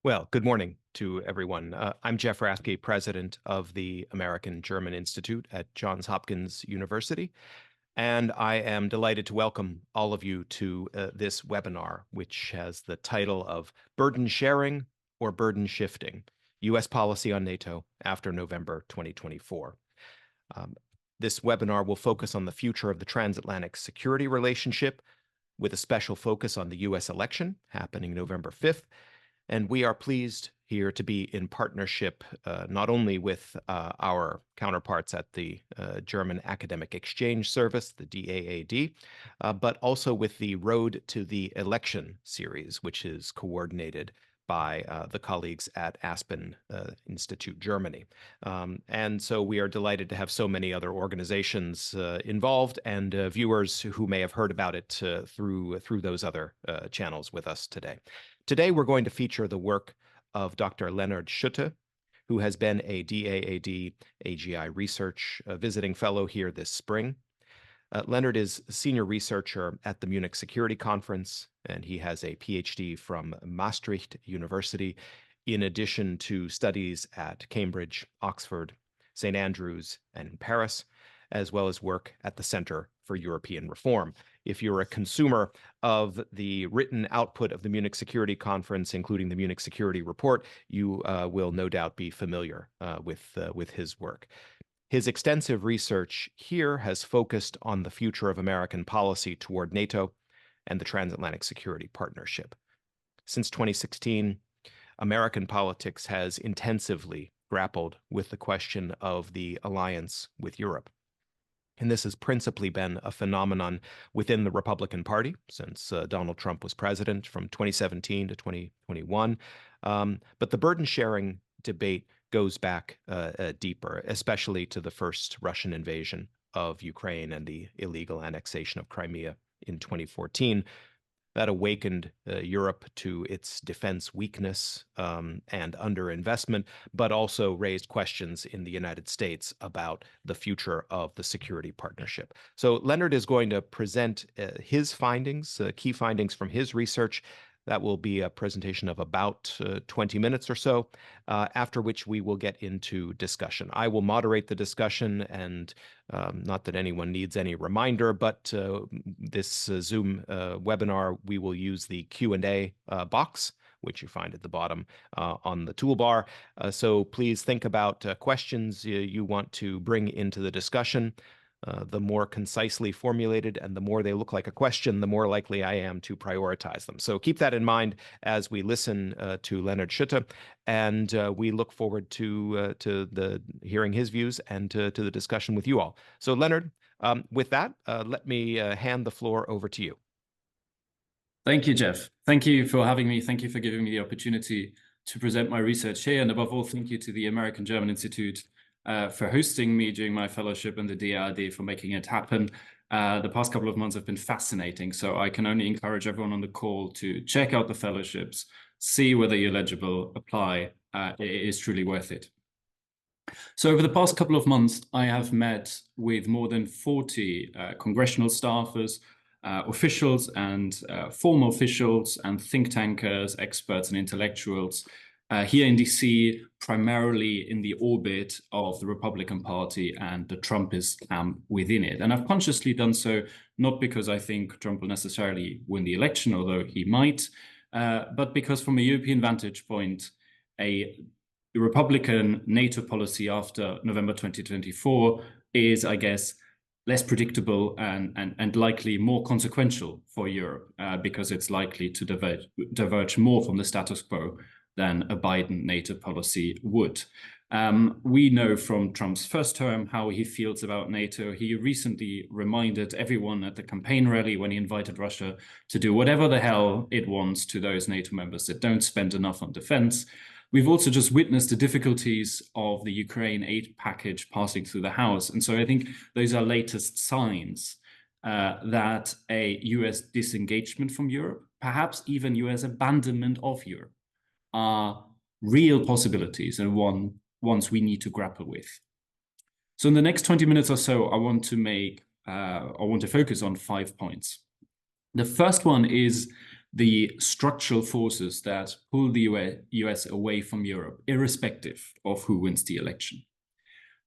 Well, good morning to everyone. I'm Jeff Rathke, president of the American-German Institute at Johns Hopkins University, and I am delighted to welcome all of you to this webinar, which has the title of Burden Sharing or Burden Shifting, U.S. Policy on NATO after November 2024. This webinar will focus on the future of the transatlantic security relationship, with a special focus on the U.S. election happening November 5th. And we are pleased here to be in partnership not only with our counterparts at the German Academic Exchange Service, the DAAD, but also with the Road to the Election series, which is coordinated by the colleagues at Aspen Institute, Germany. And so we are delighted to have so many other organizations involved and viewers who may have heard about it through those other channels with us today. Today, we're going to feature the work of Dr. Leonard Schütte, who has been a DAAD AGI Research Visiting Fellow here this spring. Leonard is a senior researcher at the Munich Security Conference, and he has a PhD from Maastricht University, in addition to studies at Cambridge, Oxford, St. Andrews, and Paris, as well as work at the Center for European Reform. If you're a consumer of the written output of the Munich Security Conference, including the Munich Security Report, you will no doubt be familiar with his work. His extensive research here has focused on the future of American policy toward NATO and the transatlantic security partnership. Since 2016, American politics has intensively grappled with the question of the alliance with Europe. And this has principally been a phenomenon within the Republican Party since Donald Trump was president from 2017 to 2021. But the burden sharing debate goes back deeper, especially to the first Russian invasion of Ukraine and the illegal annexation of Crimea in 2014. That awakened Europe to its defense weakness and underinvestment, but also raised questions in the United States about the future of the security partnership. So Leonard is going to present his findings, key findings from his research. That will be a presentation of about 20 minutes or so, after which we will get into discussion. I will moderate the discussion, and not that anyone needs any reminder, but this Zoom webinar, we will use the Q&A box, which you find at the bottom on the toolbar. So please think about questions you want to bring into the discussion. The more concisely formulated and the more they look like a question, the more likely I am to prioritize them. So keep that in mind as we listen to Leonard Schütte, and we look forward to hearing his views and to the discussion with you all. So Leonard, with that, let me hand the floor over to you. Thank you, Jeff. Thank you for having me. Thank you for giving me the opportunity to present my research here. And above all, thank you to the American-German Institute for hosting me during my fellowship and the DAAD for making it happen. The past couple of months have been fascinating, so I can only encourage everyone on the call to check out the fellowships, see whether you're eligible, apply. It is truly worth it. So over the past couple of months, I have met with more than 40 congressional staffers, officials and former officials and think tankers, experts and intellectuals here in DC, primarily in the orbit of the Republican Party and the Trumpist camp within it. And I've consciously done so, not because I think Trump will necessarily win the election, although he might, but because from a European vantage point, the Republican NATO policy after November 2024 is, I guess, less predictable and likely more consequential for Europe because it's likely to diverge more from the status quo than a Biden NATO policy would. We know from Trump's first term how he feels about NATO. He recently reminded everyone at the campaign rally when he invited Russia to do whatever the hell it wants to those NATO members that don't spend enough on defense. We've also just witnessed the difficulties of the Ukraine aid package passing through the House. And so I think those are latest signs that a US disengagement from Europe, perhaps even US abandonment of Europe, are real possibilities and ones we need to grapple with. So in the next 20 minutes or so, I want to focus on 5 points. The first one is the structural forces that pull the US away from Europe, irrespective of who wins the election.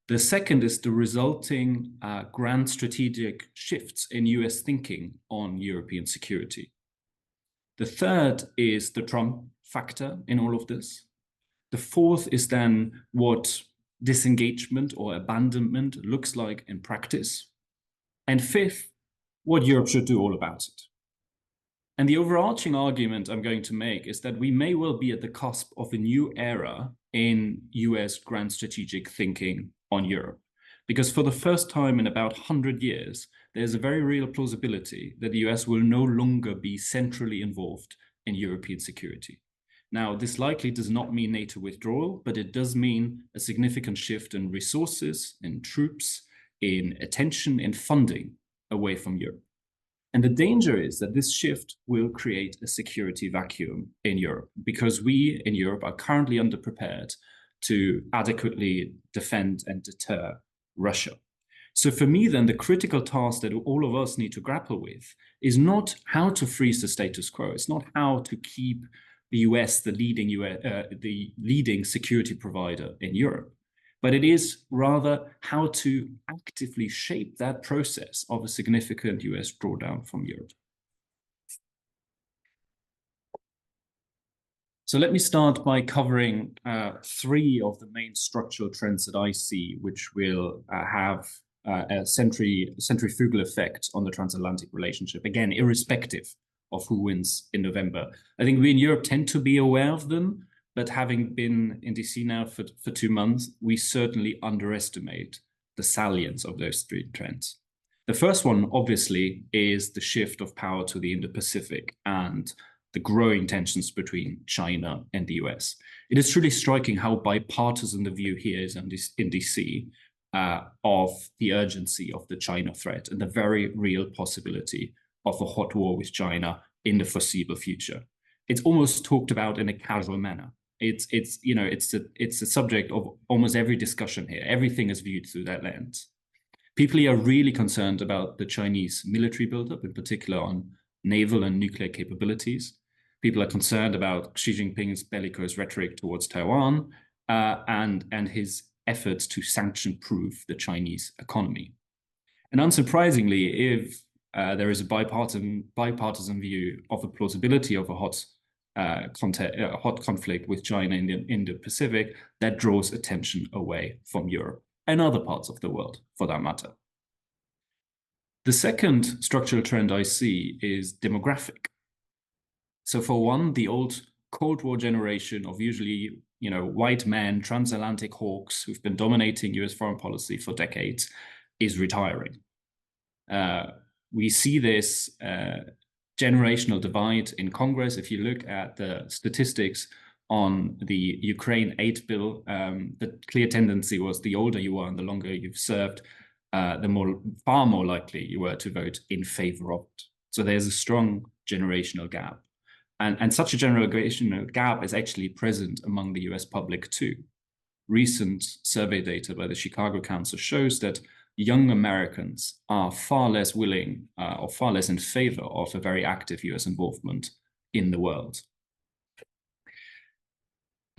The second is the resulting grand strategic shifts in US thinking on European security. The third is the Trump factor in all of this. The fourth is then what disengagement or abandonment looks like in practice. And fifth, what Europe should do all about it. And the overarching argument I'm going to make is that we may well be at the cusp of a new era in US grand strategic thinking on Europe. Because for the first time in about 100 years, there's a very real plausibility that the US will no longer be centrally involved in European security. Now, this likely does not mean NATO withdrawal, but it does mean a significant shift in resources, in troops, in attention, in funding away from Europe. And the danger is that this shift will create a security vacuum in Europe, because we in Europe are currently underprepared to adequately defend and deter Russia. So for me, then, the critical task that all of us need to grapple with is not how to freeze the status quo. It's not how to keep the US the leading security provider in Europe, but it is rather how to actively shape that process of a significant US drawdown from Europe. So let me start by covering three of the main structural trends that I see, which will have a centrifugal effect on the transatlantic relationship, again, irrespective of who wins in November. I think we in Europe tend to be aware of them, but having been in DC now for 2 months, we certainly underestimate the salience of those three trends. The first one, obviously, is the shift of power to the Indo-Pacific and the growing tensions between China and the US. It is truly striking how bipartisan the view here is in DC of the urgency of the China threat and the very real possibility of a hot war with China in the foreseeable future. It's almost talked about in a casual manner. It's a subject of almost every discussion here. Everything is viewed through that lens. People here are really concerned about the Chinese military buildup, in particular on naval and nuclear capabilities. People are concerned about Xi Jinping's bellicose rhetoric towards Taiwan and his efforts to sanction-proof the Chinese economy. And unsurprisingly, if there is a bipartisan view of the plausibility of a hot conflict with China in the Pacific, that draws attention away from Europe and other parts of the world, for that matter. The second structural trend I see is demographic. So for one, the old Cold War generation of usually, white men, transatlantic hawks who've been dominating US foreign policy for decades is retiring. We see this generational divide in Congress. If you look at the statistics on the Ukraine aid bill, the clear tendency was the older you are and the longer you've served, far more likely you were to vote in favor of it. So there's a strong generational gap. And such a generational gap is actually present among the US public too. Recent survey data by the Chicago Council shows that young Americans are far less willing or far less in favor of a very active US involvement in the world.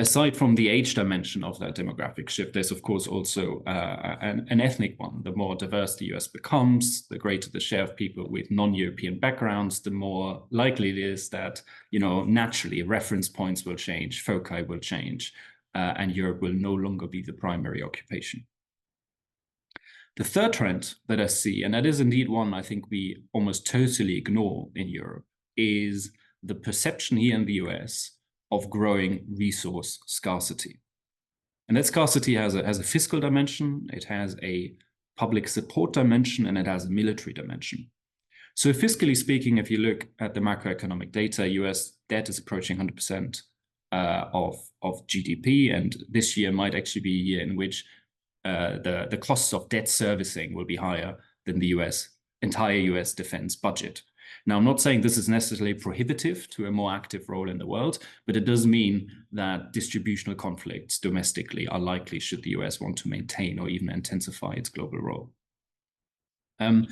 Aside from the age dimension of that demographic shift, there's of course also an ethnic one. The more diverse the US becomes, the greater the share of people with non-European backgrounds, the more likely it is that, naturally reference points will change, foci will change, and Europe will no longer be the primary occupation. The third trend that I see, and that is indeed one I think we almost totally ignore in Europe, is the perception here in the US of growing resource scarcity. And that scarcity has a fiscal dimension, it has a public support dimension, and it has a military dimension. So fiscally speaking, if you look at the macroeconomic data, US debt is approaching 100% of GDP, and this year might actually be a year in which the costs of debt servicing will be higher than the entire US defense budget. Now, I'm not saying this is necessarily prohibitive to a more active role in the world, but it does mean that distributional conflicts domestically are likely should the US want to maintain or even intensify its global role. And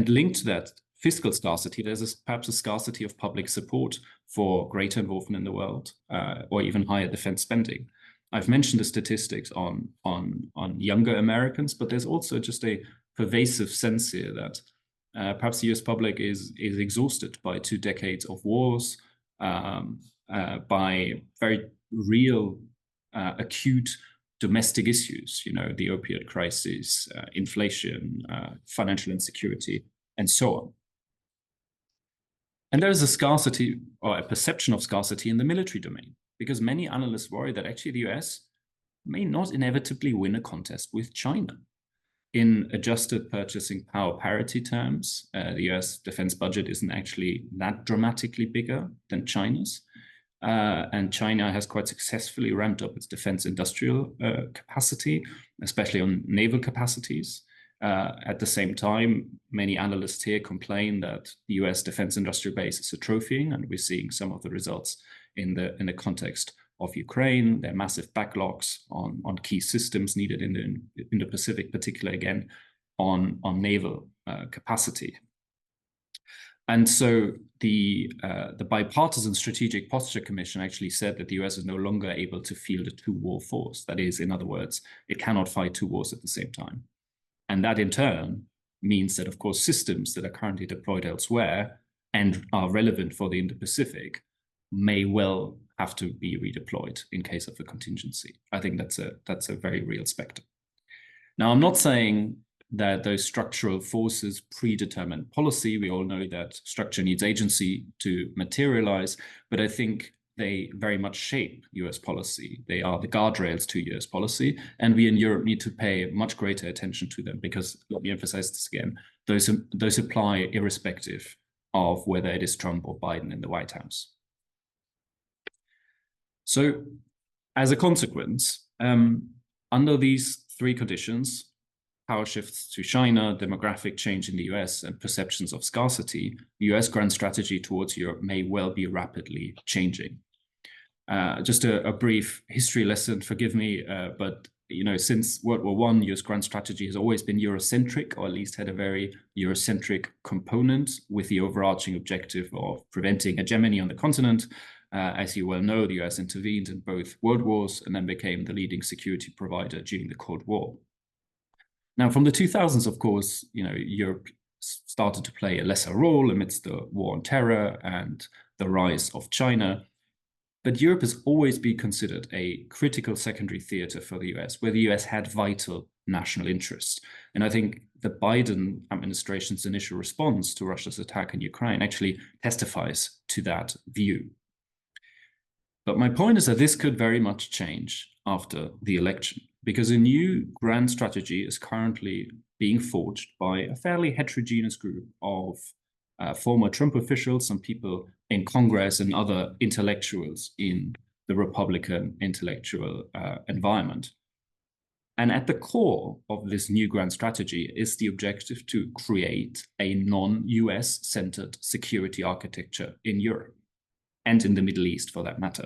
linked to that fiscal scarcity, there's perhaps a scarcity of public support for greater involvement in the world, or even higher defense spending. I've mentioned the statistics on younger Americans, but there's also just a pervasive sense here that perhaps the US public is exhausted by 2 decades of wars, by very real, acute domestic issues, the opioid crisis, inflation, financial insecurity, and so on. And there is a scarcity, or a perception of scarcity, in the military domain, because many analysts worry that actually the US may not inevitably win a contest with China. In adjusted purchasing power parity terms, the US defense budget isn't actually that dramatically bigger than China's. And China has quite successfully ramped up its defense industrial capacity, especially on naval capacities. At the same time, many analysts here complain that the US defense industrial base is atrophying, and we're seeing some of the results in the context of Ukraine. There are massive backlogs on key systems needed in the Pacific, particularly again on naval capacity. And so the Bipartisan Strategic Posture Commission actually said that the US is no longer able to field a 2-war force. That is, in other words, it cannot fight 2 wars at the same time. And that in turn means that, of course, systems that are currently deployed elsewhere and are relevant for the Indo-Pacific may well have to be redeployed in case of a contingency. I think that's a very real specter. Now, I'm not saying that those structural forces predetermine policy. We all know that structure needs agency to materialize, but I think they very much shape US policy. They are the guardrails to US policy, and we in Europe need to pay much greater attention to them, because, let me emphasize this again, those apply irrespective of whether it is Trump or Biden in the White House. So as a consequence, under these 3 conditions, power shifts to China, demographic change in the US, and perceptions of scarcity, the US grand strategy towards Europe may well be rapidly changing. Just a brief history lesson, forgive me, but since World War I, US grand strategy has always been Eurocentric, or at least had a very Eurocentric component, with the overarching objective of preventing hegemony on the continent. As you well know, the US intervened in both world wars and then became the leading security provider during the Cold War. Now, from the 2000s, of course, Europe started to play a lesser role amidst the war on terror and the rise of China. But Europe has always been considered a critical secondary theater for the US, where the US had vital national interests. And I think the Biden administration's initial response to Russia's attack in Ukraine actually testifies to that view. But my point is that this could very much change after the election, because a new grand strategy is currently being forged by a fairly heterogeneous group of former Trump officials, some people in Congress, and other intellectuals in the Republican intellectual environment. And at the core of this new grand strategy is the objective to create a non-US centered security architecture in Europe, and in the Middle East for that matter,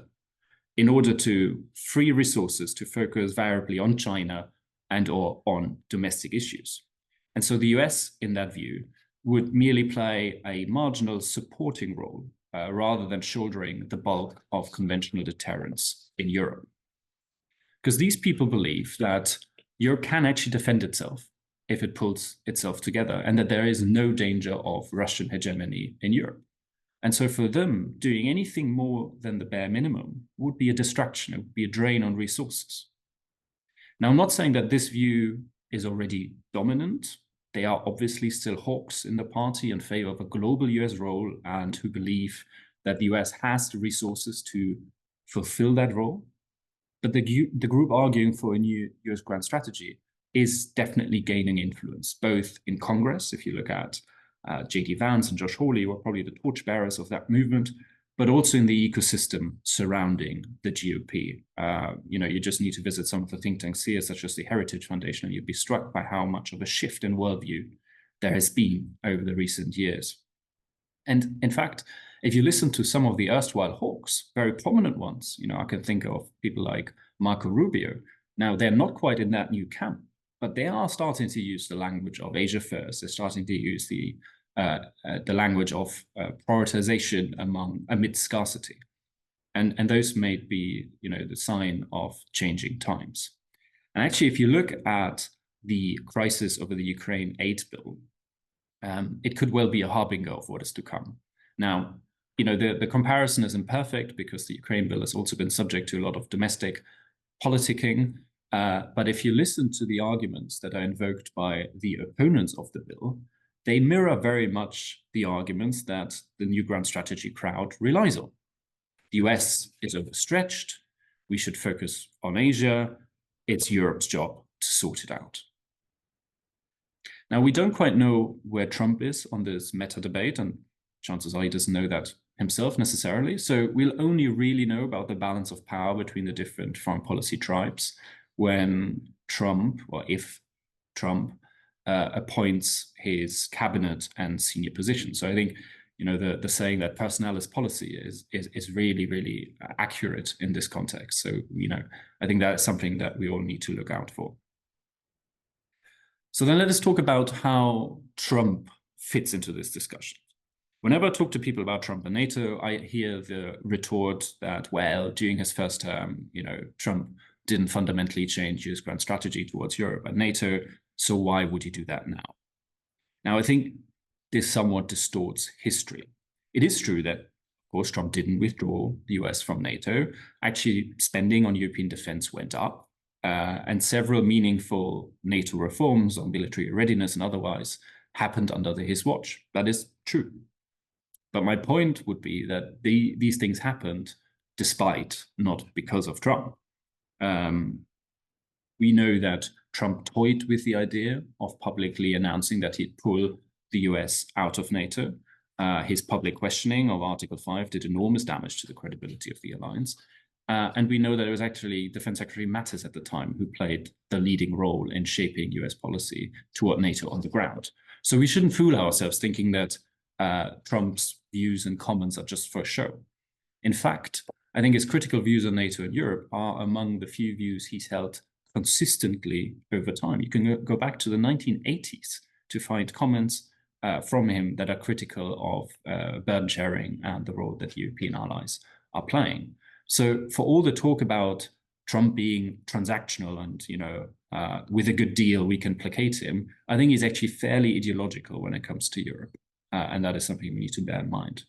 in order to free resources to focus variably on China and or on domestic issues. And so the US, in that view, would merely play a marginal supporting role rather than shouldering the bulk of conventional deterrence in Europe. Because these people believe that Europe can actually defend itself if it pulls itself together, and that there is no danger of Russian hegemony in Europe. And so for them, doing anything more than the bare minimum would be a distraction, it would be a drain on resources. Now, I'm not saying that this view is already dominant. They are obviously still hawks in the party in favor of a global US role, and who believe that the US has the resources to fulfill that role. But the group arguing for a new US grand strategy is definitely gaining influence, both in Congress, if you look at J.D. Vance and Josh Hawley were probably the torchbearers of that movement, but also in the ecosystem surrounding the GOP. You just need to visit some of the think tanks here, such as the Heritage Foundation, and you'd be struck by how much of a shift in worldview there has been over the recent years. And in fact, if you listen to some of the erstwhile hawks, very prominent ones, I can think of people like Marco Rubio. Now, they're not quite in that new camp, but they are starting to use the language of Asia first. They're starting to use the the language of prioritization amid scarcity. And those may be, the sign of changing times. And actually, if you look at the crisis over the Ukraine aid bill, it could well be a harbinger of what is to come. Now, the comparison is imperfect because the Ukraine bill has also been subject to a lot of domestic politicking. But if you listen to the arguments that are invoked by the opponents of the bill, they mirror very much the arguments that the new grand strategy crowd relies on. The US is overstretched. We should focus on Asia. It's Europe's job to sort it out. Now, we don't quite know where Trump is on this meta debate, and chances are he doesn't know that himself necessarily. So we'll only really know about the balance of power between the different foreign policy tribes when Trump, or if Trump, appoints his cabinet and senior positions. So I think, the saying that personnel is policy is really, really accurate in this context. So, I think that's something that we all need to look out for. So then let us talk about how Trump fits into this discussion. Whenever I talk to people about Trump and NATO, I hear the retort that, well, during his first term, Trump didn't fundamentally change his grand strategy towards Europe and NATO, so why would he do that now? Now, I think this somewhat distorts history. It is true that, of course, Trump didn't withdraw the US from NATO. Actually, spending on European defense went up, and several meaningful NATO reforms on military readiness and otherwise happened under his watch. That is true. But my point would be that these things happened despite, not because of Trump. We know that Trump toyed with the idea of publicly announcing that he'd pull the US out of NATO. His public questioning of Article 5 did enormous damage to the credibility of the alliance. And we know that it was actually Defense Secretary Mattis at the time who played the leading role in shaping US policy toward NATO on the ground. So we shouldn't fool ourselves thinking that Trump's views and comments are just for show. In fact, I think his critical views on NATO and Europe are among the few views he's held consistently over time. You can go back to the 1980s to find comments from him that are critical of burden sharing and the role that European allies are playing. So for all the talk about Trump being transactional and, with a good deal, we can placate him, I think he's actually fairly ideological when it comes to Europe. And that is something we need to bear in mind.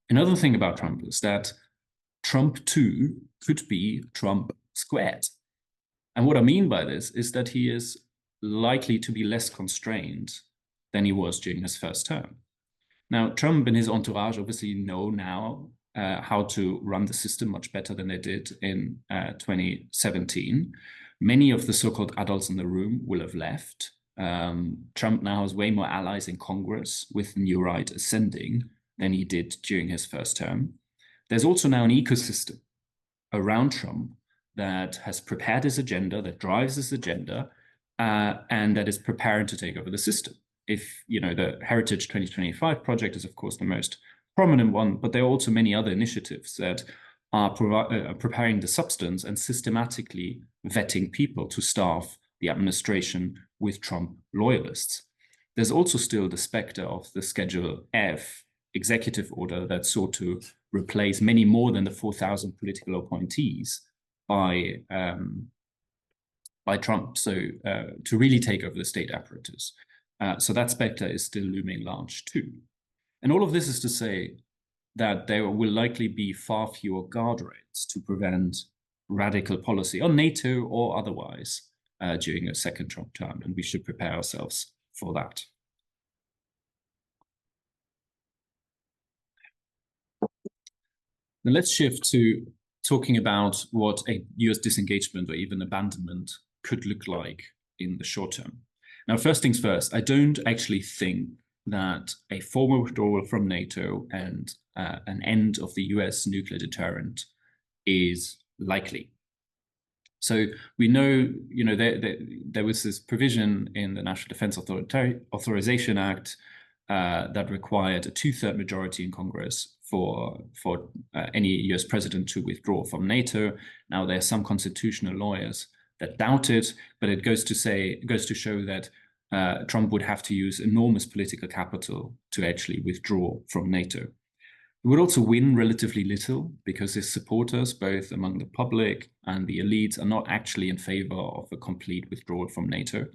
Another thing about Trump is that Trump too could be Trump squared. And what I mean by this is that he is likely to be less constrained than he was during his first term. Now, Trump and his entourage obviously know now how to run the system much better than they did in 2017. Many of the so-called adults in the room will have left. Trump now has way more allies in Congress, with the new right ascending, than he did during his first term. There's also now an ecosystem around Trump that has prepared his agenda, that drives his agenda, and that is preparing to take over the system. If, the Heritage 2025 project is, of course, the most prominent one, but there are also many other initiatives that are preparing the substance and systematically vetting people to staff the administration with Trump loyalists. There's also still the specter of the Schedule F executive order that sought to replace many more than the 4,000 political appointees by Trump, so to really take over the state apparatus. So that specter is still looming large too. And all of this is to say that there will likely be far fewer guardrails to prevent radical policy on NATO or otherwise during a second Trump term, and we should prepare ourselves for that. Now let's shift to talking about what a US disengagement or even abandonment could look like in the short term. Now, first things first, I don't actually think that a formal withdrawal from NATO and an end of the US nuclear deterrent is likely. So we know, there was this provision in the National Defense Authorization Act that required a 2/3 majority in Congress for any US president to withdraw from NATO. Now, there are some constitutional lawyers that doubt it, but it goes to show that Trump would have to use enormous political capital to actually withdraw from NATO. He would also win relatively little because his supporters, both among the public and the elites, are not actually in favor of a complete withdrawal from NATO.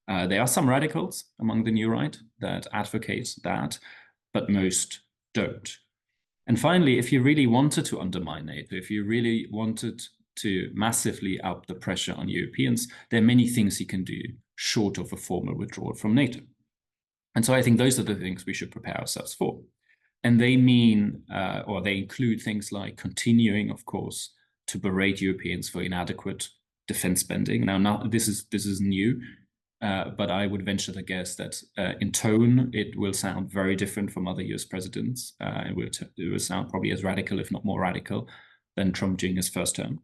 There are some radicals among the new right that advocate that, but most don't. And finally, if you really wanted to undermine NATO, if you really wanted to massively up the pressure on Europeans, there are many things you can do short of a formal withdrawal from NATO. And so I think those are the things we should prepare ourselves for. And they mean, or they include things like continuing, of course, to berate Europeans for inadequate defense spending. Now, this is new, but I would venture to guess that in tone, it will sound very different from other US presidents. It will sound probably as radical, if not more radical, than Trump during his first term.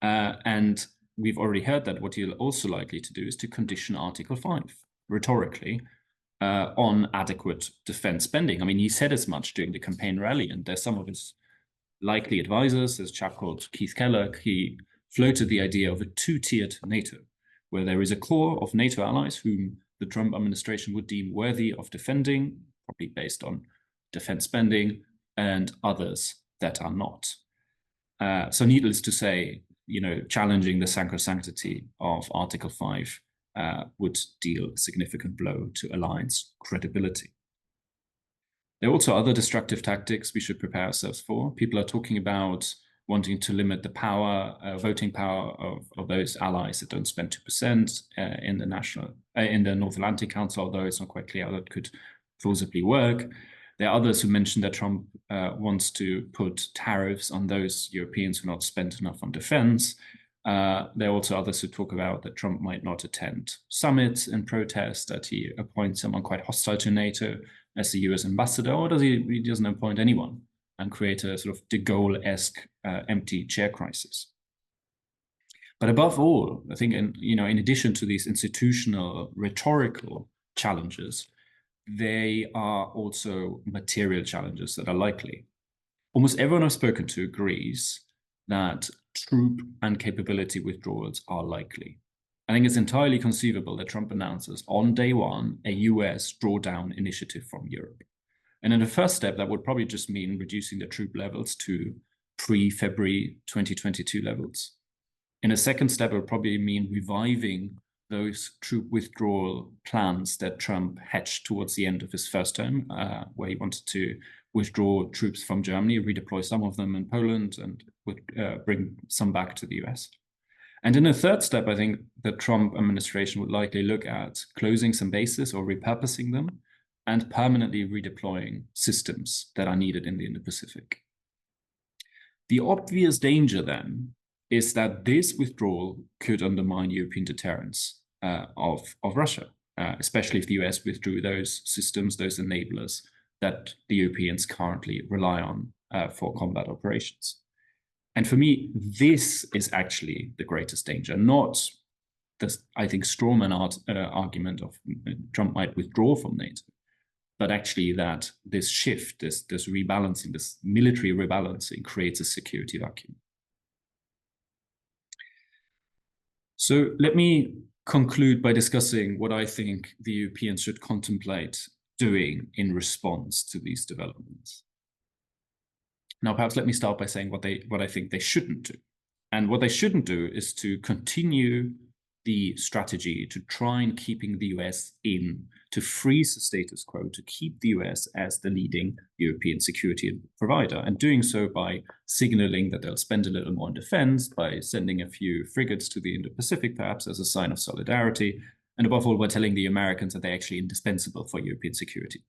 And we've already heard that what he'll also likely to do is to condition Article 5, rhetorically, on adequate defense spending. I mean, he said as much during the campaign rally, and there's some of his likely advisors, there's a chap called Keith Kellogg. He floated the idea of a two-tiered NATO, where there is a core of NATO allies whom the Trump administration would deem worthy of defending, probably based on defense spending, and others that are not. So needless to say, challenging the sacrosanctity of Article 5 would deal a significant blow to alliance credibility. There are also other destructive tactics we should prepare ourselves for. People are talking about wanting to limit the power, voting power of those allies that don't spend 2% in the North Atlantic Council, although it's not quite clear how that could plausibly work. There are others who mentioned that Trump wants to put tariffs on those Europeans who not spent enough on defense. There are also others who talk about that Trump might not attend summits in protest, that he appoints someone quite hostile to NATO as the US ambassador, or does he doesn't appoint anyone and create a sort of de Gaulle-esque empty chair crisis. But above all, I think, in addition to these institutional rhetorical challenges, they are also material challenges that are likely. Almost everyone I've spoken to agrees that troop and capability withdrawals are likely. I think it's entirely conceivable that Trump announces on day one a US drawdown initiative from Europe. And in the first step, that would probably just mean reducing the troop levels to pre-February 2022 levels. In a second step, it would probably mean reviving those troop withdrawal plans that Trump hatched towards the end of his first term, where he wanted to withdraw troops from Germany, redeploy some of them in Poland, and would bring some back to the US. And in a third step, I think the Trump administration would likely look at closing some bases or repurposing them and permanently redeploying systems that are needed in the Indo-Pacific. The obvious danger then is that this withdrawal could undermine European deterrence of Russia, especially if the US withdrew those systems, those enablers that the Europeans currently rely on for combat operations. And for me, this is actually the greatest danger, not this, I think, strawman argument of Trump might withdraw from NATO, but actually that this shift, this rebalancing, this military rebalancing creates a security vacuum. So let me conclude by discussing what I think the Europeans should contemplate doing in response to these developments. Now, perhaps let me start by saying what I think they shouldn't do. And what they shouldn't do is to continue the strategy to try and keeping the US in, to freeze the status quo, to keep the US as the leading European security provider, and doing so by signaling that they'll spend a little more on defense, by sending a few frigates to the Indo-Pacific, perhaps as a sign of solidarity, and above all, by telling the Americans that they're actually indispensable for European security.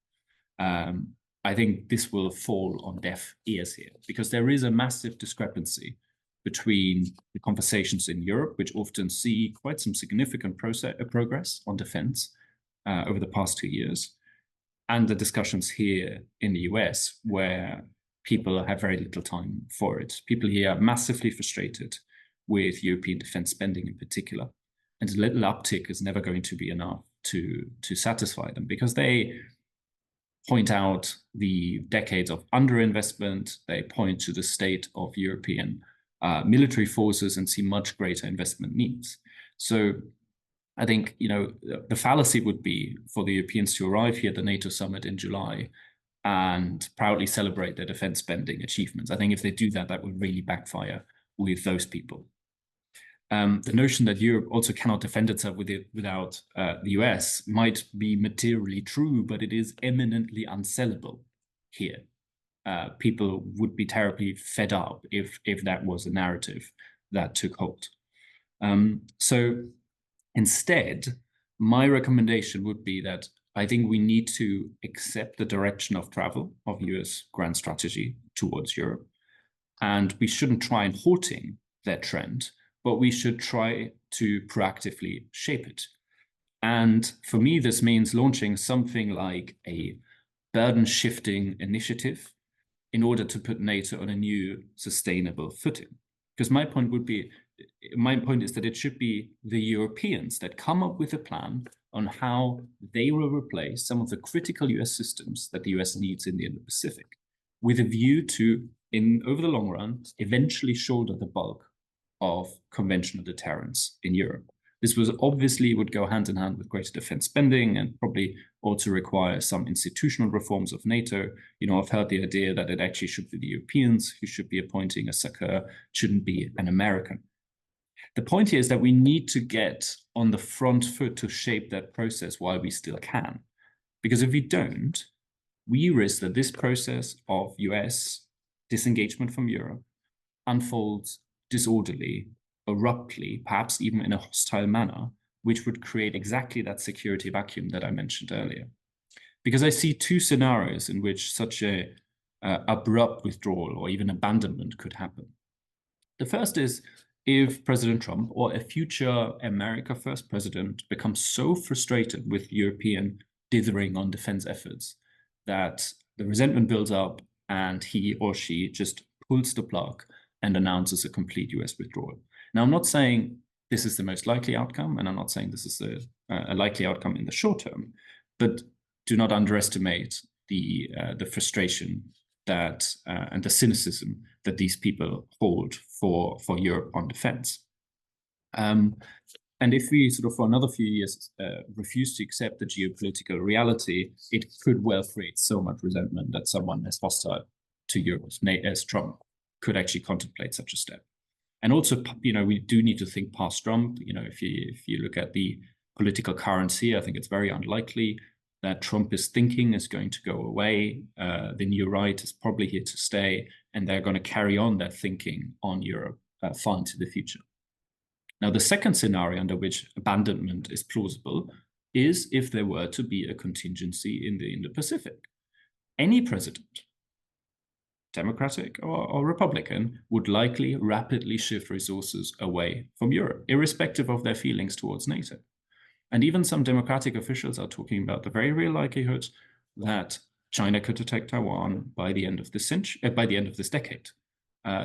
I think this will fall on deaf ears here, because there is a massive discrepancy between the conversations in Europe, which often see quite some significant progress on defense over the past 2 years, and the discussions here in the US, where people have very little time for it. People here are massively frustrated with European defense spending in particular, and a little uptick is never going to be enough to satisfy them, because they point out the decades of underinvestment, they point to the state of European military forces and see much greater investment needs. So I think, the fallacy would be for the Europeans to arrive here at the NATO summit in July and proudly celebrate their defense spending achievements. I think if they do that, that would really backfire with those people. The notion that Europe also cannot defend itself without the US might be materially true, but it is eminently unsellable here. People would be terribly fed up if that was a narrative that took hold. So instead, my recommendation would be that I think we need to accept the direction of travel of US grand strategy towards Europe. And we shouldn't try and halting that trend, but we should try to proactively shape it. And for me, this means launching something like a burden shifting initiative in order to put NATO on a new sustainable footing. Because my point is that it should be the Europeans that come up with a plan on how they will replace some of the critical US systems that the US needs in the Indo-Pacific, with a view to, over the long run, eventually shoulder the bulk of conventional deterrence in Europe. This would go hand in hand with greater defense spending and probably also require some institutional reforms of NATO. I've heard the idea that it actually should be the Europeans who should be appointing a SACEUR, shouldn't be an American. The point here is that we need to get on the front foot to shape that process while we still can. Because if we don't, we risk that this process of US disengagement from Europe unfolds disorderly, abruptly, perhaps even in a hostile manner, which would create exactly that security vacuum that I mentioned earlier. Because I see two scenarios in which such a abrupt withdrawal or even abandonment could happen. The first is if President Trump or a future America First president becomes so frustrated with European dithering on defense efforts that the resentment builds up and he or she just pulls the plug and announces a complete US withdrawal. Now, I'm not saying this is the most likely outcome, and I'm not saying this is a likely outcome in the short term, but do not underestimate the frustration that and the cynicism that these people hold for Europe on defense. And if we sort of for another few years refuse to accept the geopolitical reality, it could well create so much resentment that someone as hostile to Europe as Trump could actually contemplate such a step. And also, we do need to think past Trump. If you look at the political currency, I think it's very unlikely that Trump's thinking is going to go away. The new right is probably here to stay, and they're going to carry on that thinking on Europe far into the future. Now, the second scenario under which abandonment is plausible is if there were to be a contingency in the Indo-Pacific. Any president, Democratic or Republican, would likely rapidly shift resources away from Europe, irrespective of their feelings towards NATO. And even some Democratic officials are talking about the very real likelihood that China could attack Taiwan by the end of this decade.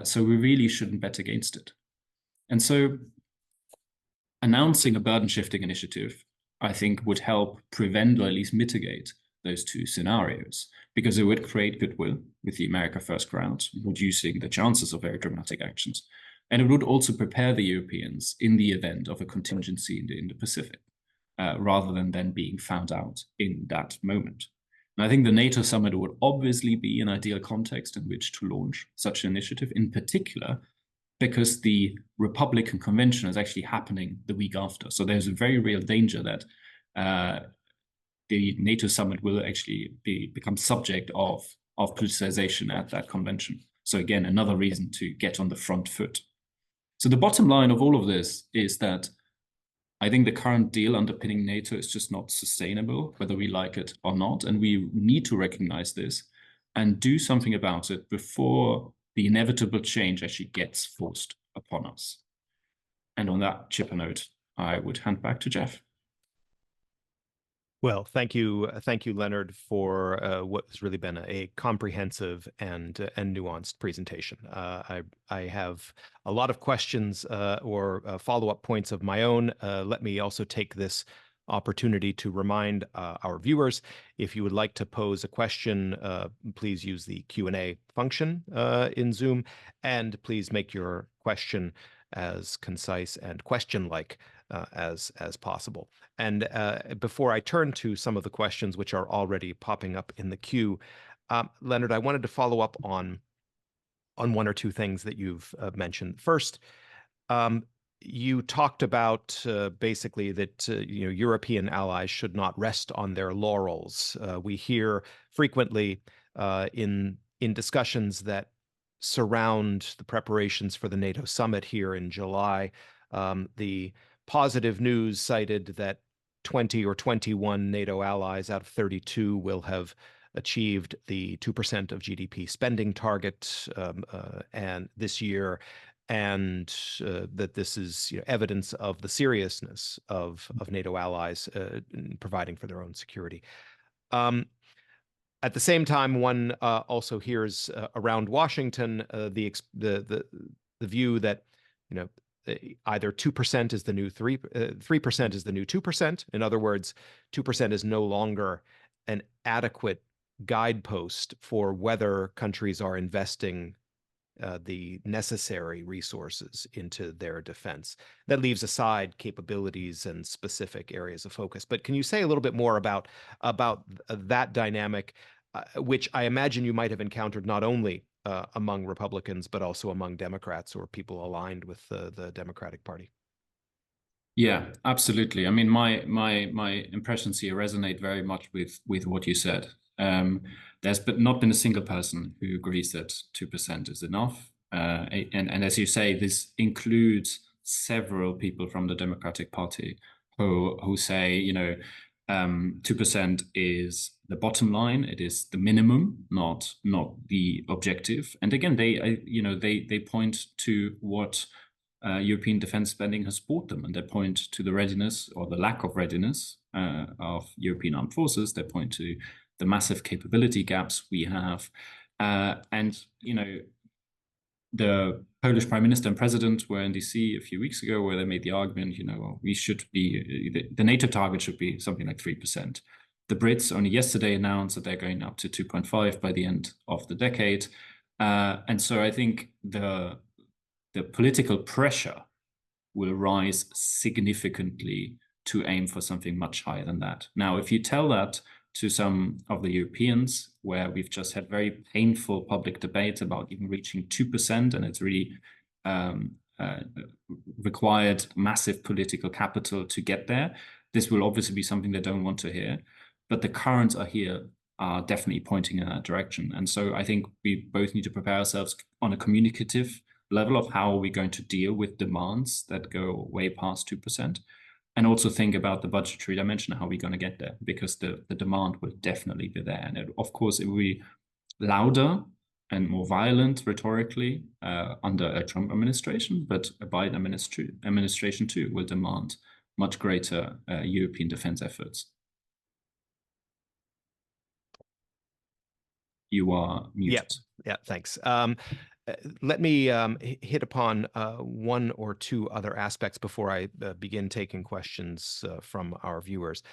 So we really shouldn't bet against it. And so announcing a burden shifting initiative, I think, would help prevent or at least mitigate those two scenarios, because it would create goodwill with the America First crowd, reducing the chances of very dramatic actions. And it would also prepare the Europeans in the event of a contingency in the Indo-Pacific, rather than then being found out in that moment. And I think the NATO summit would obviously be an ideal context in which to launch such an initiative, in particular, because the Republican convention is actually happening the week after. So there's a very real danger that the NATO summit will actually become subject of politicization at that convention. So again, another reason to get on the front foot. So the bottom line of all of this is that I think the current deal underpinning NATO is just not sustainable, whether we like it or not. And we need to recognize this and do something about it before the inevitable change actually gets forced upon us. And on that chipper note, I would hand back to Jeff. Well, thank you, Leonard, for what has really been a comprehensive and nuanced presentation. I have a lot of questions or follow-up points of my own. Let me also take this opportunity to remind our viewers, if you would like to pose a question, please use the Q&A function in Zoom, and please make your question as concise and question-like as possible. And before I turn to some of the questions which are already popping up in the queue, Leonard, I wanted to follow up on one or two things that you've mentioned. First, you talked about basically that European allies should not rest on their laurels. We hear frequently in discussions that surround the preparations for the NATO summit here in July, the positive news cited that 20 or 21 NATO allies out of 32 will have achieved the 2% of GDP spending target and this year, and that this is evidence of the seriousness of NATO allies in providing for their own security. At the same time, one also hears around Washington the view that either 2% is the new 3% is the new 2%. In other words, 2% is no longer an adequate guidepost for whether countries are investing the necessary resources into their defense. That leaves aside capabilities and specific areas of focus. But can you say a little bit more about that dynamic, which I imagine you might have encountered not only among Republicans, but also among Democrats or people aligned with the Democratic Party? Yeah, absolutely. I mean, my impressions here resonate very much with what you said. There's not been a single person who agrees that 2% is enough. And as you say, this includes several people from the Democratic Party who say, 2% is the bottom line. It is the minimum, not the objective. And again, they point to what European defense spending has brought them, and they point to the readiness or the lack of readiness of European armed forces. They point to the massive capability gaps we have. And the Polish Prime Minister and President were in DC a few weeks ago where they made the argument, we should be, the NATO target should be something like 3%. The Brits only yesterday announced that they're going up to 2.5 by the end of the decade. And so I think the political pressure will rise significantly to aim for something much higher than that. Now, if you tell that to some of the Europeans, where we've just had very painful public debate about even reaching 2%, and it's really required massive political capital to get there, this will obviously be something they don't want to hear. But the currents are definitely pointing in that direction. And so I think we both need to prepare ourselves on a communicative level of how are we going to deal with demands that go way past 2%. And also think about the budgetary dimension, how we're going to get there, because the demand will definitely be there. And of course, it will be louder and more violent rhetorically under a Trump administration, but a Biden administration too will demand much greater European defense efforts. You are muted. Yeah, thanks. Let me hit upon one or two other aspects before I begin taking questions from our viewers.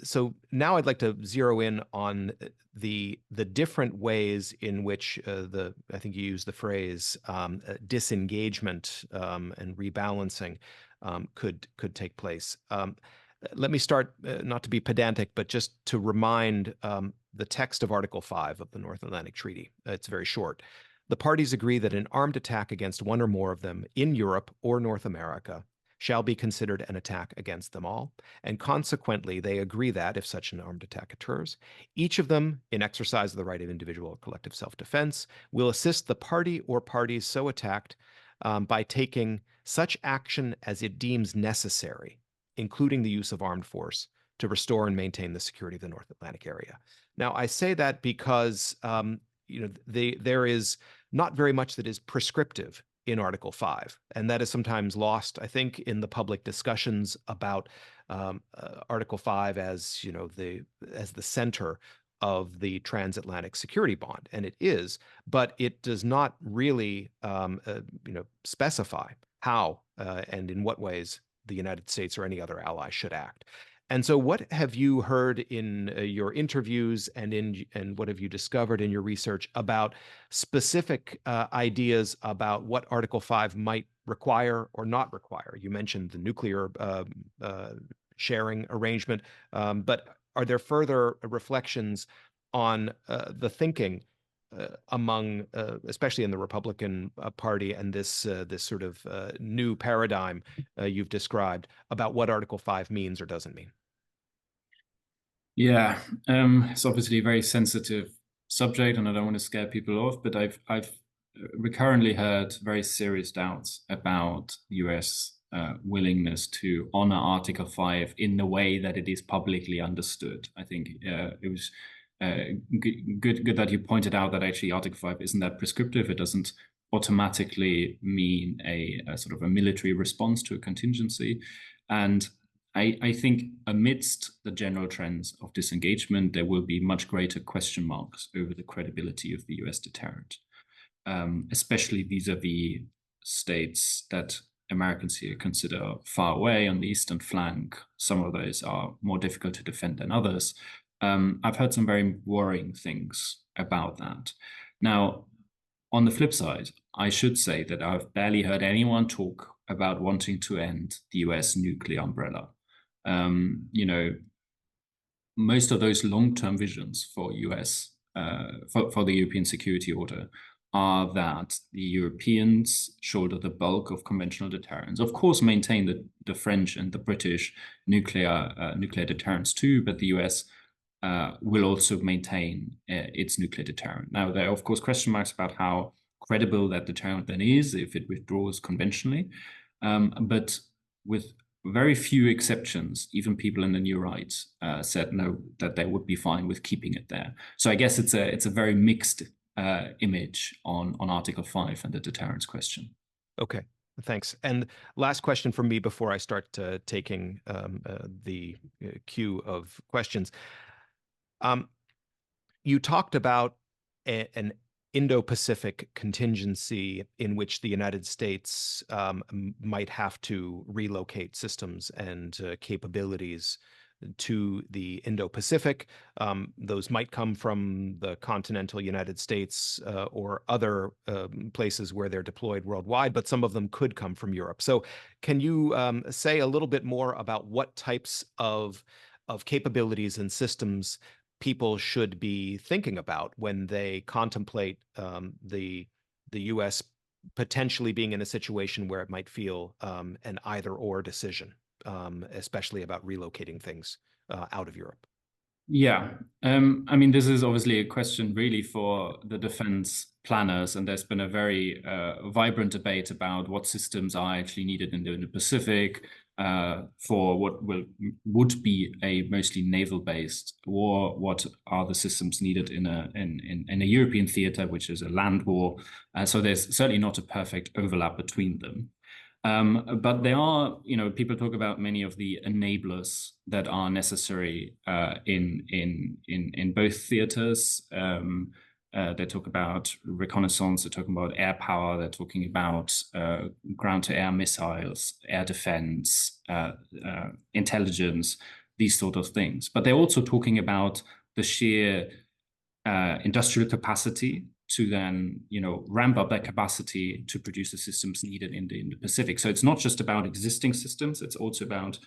So now I'd like to zero in on the different ways in which I think you used the phrase disengagement and rebalancing could take place. Let me start, not to be pedantic, but just to remind the text of Article 5 of the North Atlantic Treaty. It's very short. The parties agree that an armed attack against one or more of them in Europe or North America shall be considered an attack against them all, and consequently they agree that, if such an armed attack occurs, each of them, in exercise of the right of individual or collective self-defense, will assist the party or parties so attacked by taking such action as it deems necessary, including the use of armed force, to restore and maintain the security of the North Atlantic area. Now, I say that because there is not very much that is prescriptive in Article 5, and that is sometimes lost, I think, in the public discussions about Article 5 as the center of the transatlantic security bond, and it is, but it does not really specify how and in what ways the United States or any other ally should act. And so what have you heard in your interviews and what have you discovered in your research about specific ideas about what Article 5 might require or not require? You mentioned the nuclear sharing arrangement, but are there further reflections on the thinking among, especially in the Republican Party, and this sort of new paradigm you've described about what Article 5 means or doesn't mean? Yeah, it's obviously a very sensitive subject, and I don't want to scare people off, but I've recurrently heard very serious doubts about US willingness to honor Article 5 in the way that it is publicly understood. I think it was good that you pointed out that actually Article 5 isn't that prescriptive. It doesn't automatically mean a sort of a military response to a contingency. And I think amidst the general trends of disengagement, there will be much greater question marks over the credibility of the US deterrent, especially vis-a-vis states that Americans here consider far away on the eastern flank. Some of those are more difficult to defend than others. I've heard some very worrying things about that. Now, on the flip side, I should say that I've barely heard anyone talk about wanting to end the US nuclear umbrella. Most of those long-term visions for US, for the European security order are that the Europeans shoulder the bulk of conventional deterrence. Of course, maintain the French and the British nuclear deterrence too, but the US will also maintain its nuclear deterrent. Now, there are, of course, question marks about how credible that deterrent then is if it withdraws conventionally. But with very few exceptions, even people in the new right said no, that they would be fine with keeping it there. So I guess it's a very mixed image on Article 5 and the deterrence question. Okay, thanks. And last question from me before I start taking the queue of questions. You talked about an Indo-Pacific contingency in which the United States might have to relocate systems and capabilities to the Indo-Pacific. Those might come from the continental United States or other places where they're deployed worldwide, but some of them could come from Europe. So can you say a little bit more about what types of capabilities and systems people should be thinking about when they contemplate the U.S. potentially being in a situation where it might feel an either-or decision, especially about relocating things out of Europe? Yeah, I mean, this is obviously a question really for the defense planners, and there's been a very vibrant debate about what systems are actually needed in the Pacific for what would be a mostly naval-based war. What are the systems needed in a European theater, which is a land war? So there's certainly not a perfect overlap between them. But there are, people talk about many of the enablers that are necessary in both theaters. They talk about reconnaissance, they're talking about air power, they're talking about ground-to-air missiles, air defense, intelligence, these sort of things. But they're also talking about the sheer industrial capacity to then, ramp up that capacity to produce the systems needed in the Pacific. So it's not just about existing systems, it's also about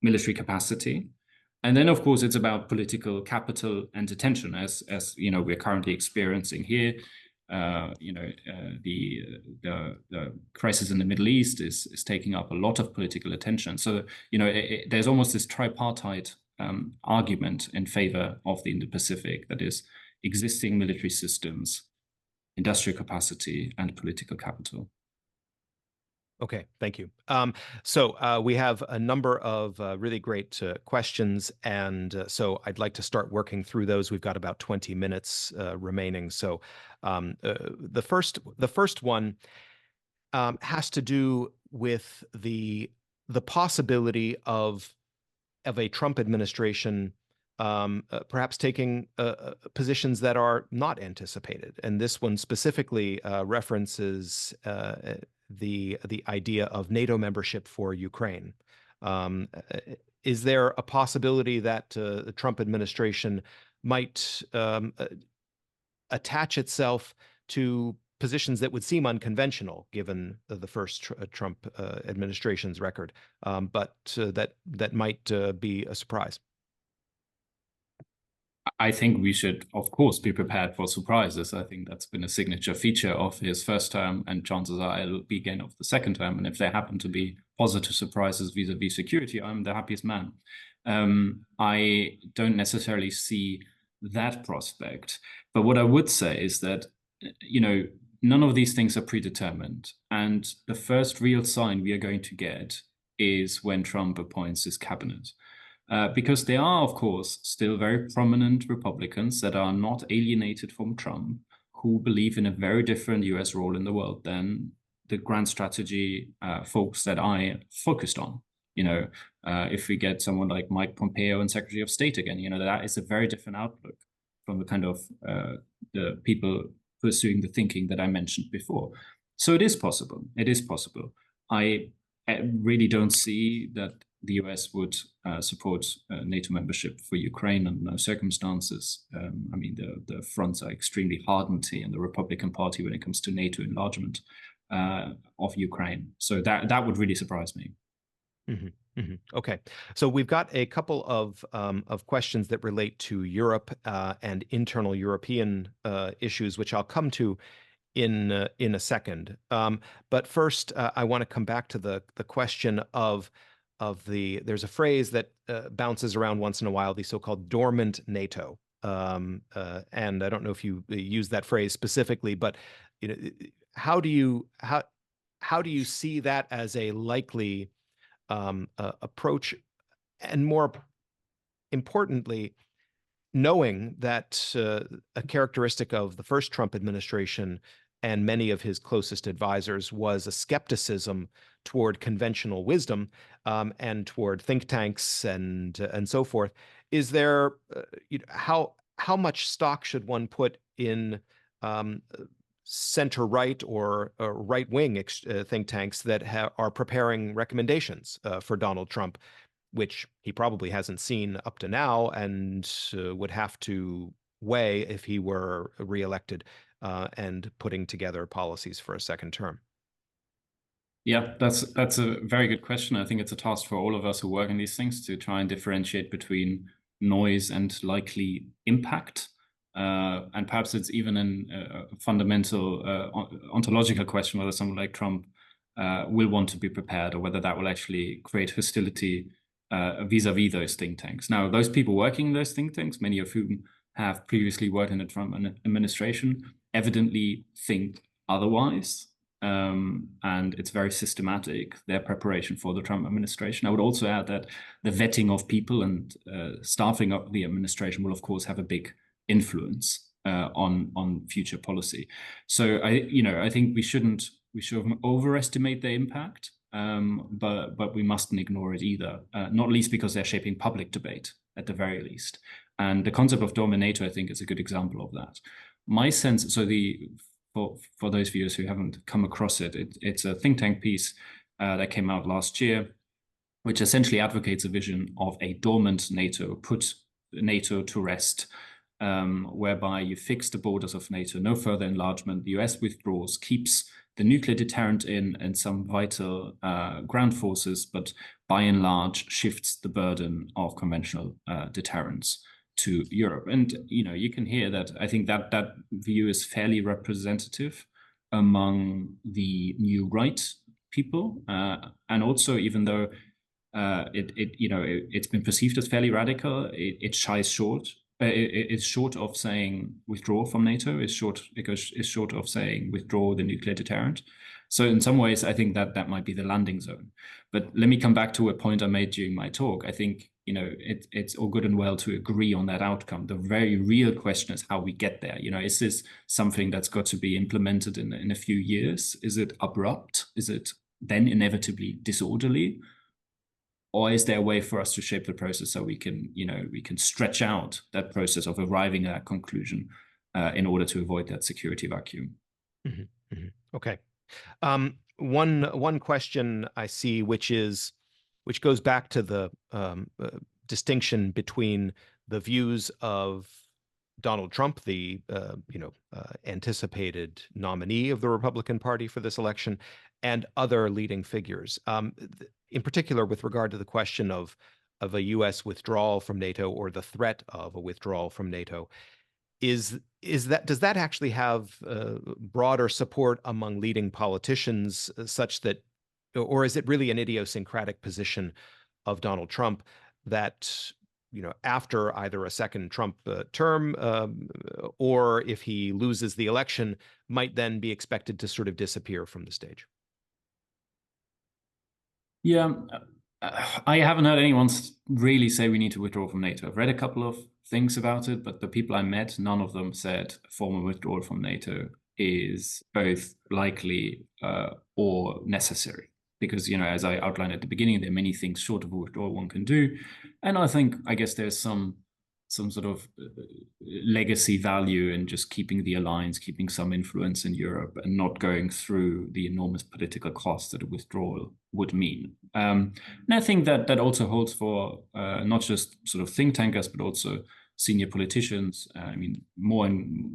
military capacity. And then, of course, it's about political capital and attention, as we're currently experiencing here. The crisis in the Middle East is taking up a lot of political attention. So, there's almost this tripartite argument in favor of the Indo-Pacific, that is existing military systems, industrial capacity, and political capital. Okay, thank you. So we have a number of really great questions, and so I'd like to start working through those. We've got about 20 minutes remaining. So the first one has to do with the possibility of a Trump administration perhaps taking positions that are not anticipated. And this one specifically references the idea of NATO membership for Ukraine. is there a possibility that the Trump administration might attach itself to positions that would seem unconventional given the first Trump administration's record, but that might be a surprise? I think we should, of course, be prepared for surprises. I think that's been a signature feature of his first term, and chances are it'll be again of the second term. And if there happen to be positive surprises vis-a-vis security, I'm the happiest man. I don't necessarily see that prospect. But what I would say is that, none of these things are predetermined. And the first real sign we are going to get is when Trump appoints his cabinet. Because there are, of course, still very prominent Republicans that are not alienated from Trump, who believe in a very different US role in the world than the grand strategy folks that I focused on. If we get someone like Mike Pompeo and Secretary of State again, that is a very different outlook from the kind of the people pursuing the thinking that I mentioned before. So it is possible. It is possible. I really don't see that the US would support NATO membership for Ukraine under no circumstances. I mean, the fronts are extremely hardened in the Republican Party when it comes to NATO enlargement of Ukraine. So that would really surprise me. Mm-hmm. Mm-hmm. Okay, so we've got a couple of questions that relate to Europe and internal European issues, which I'll come to in a second. But first, I want to come back to the question of there's a phrase that bounces around once in a while, the so-called dormant NATO. And I don't know if you use that phrase specifically, but how do you see that as a likely approach, and more importantly, knowing that a characteristic of the first Trump administration and many of his closest advisors was a skepticism toward conventional wisdom and toward think tanks and so forth. Is there how much stock should one put in center right or right wing think tanks that are preparing recommendations for Donald Trump, which he probably hasn't seen up to now and would have to weigh if he were reelected and putting together policies for a second term? Yeah, that's a very good question. I think it's a task for all of us who work in these things to try and differentiate between noise and likely impact. And perhaps it's even a fundamental ontological question whether someone like Trump will want to be prepared, or whether that will actually create hostility vis-a-vis those think tanks. Now, those people working in those think tanks, many of whom have previously worked in the Trump administration, evidently think otherwise. And it's very systematic, their preparation for the Trump administration. I would also add that the vetting of people and staffing up the administration will, of course, have a big influence on future policy. So I think we shouldn't overestimate their impact, but we mustn't ignore it either. Not least because they're shaping public debate at the very least. And the concept of dormant NATO, I think, is a good example of that. My sense, for those viewers who haven't come across it, it's a think tank piece that came out last year, which essentially advocates a vision of a dormant NATO, put NATO to rest, whereby you fix the borders of NATO, no further enlargement, the US withdraws, keeps the nuclear deterrent in and some vital ground forces, but by and large shifts the burden of conventional deterrence to Europe. And you can hear that I think that view is fairly representative among the new right people, and also, even though it's been perceived as fairly radical, it shies short. It's short of saying withdraw from NATO. It's short of saying withdraw the nuclear deterrent. So in some ways, I think that might be the landing zone. But let me come back to a point I made during my talk. I think it's all good and well to agree on that outcome. The very real question is how we get there. Is this something that's got to be implemented in a few years? Is it abrupt? Is it then inevitably disorderly? Or is there a way for us to shape the process so we can stretch out that process of arriving at that conclusion in order to avoid that security vacuum? Mm-hmm. Mm-hmm. Okay. One question I see, which is which goes back to the distinction between the views of Donald Trump, the anticipated nominee of the Republican Party for this election, and other leading figures. In particular, with regard to the question of a U.S. withdrawal from NATO or the threat of a withdrawal from NATO, does that actually have broader support among leading politicians, such that, or is it really an idiosyncratic position of Donald Trump that, after either a second Trump term or if he loses the election, might then be expected to sort of disappear from the stage? Yeah, I haven't heard anyone really say we need to withdraw from NATO. I've read a couple of things about it, but the people I met, none of them said a formal withdrawal from NATO is both likely or necessary. Because, as I outlined at the beginning, there are many things short of a withdrawal one can do. And I guess there's some sort of legacy value in just keeping the alliance, keeping some influence in Europe, and not going through the enormous political cost that a withdrawal would mean. And I think that also holds for not just sort of think tankers, but also senior politicians. I mean,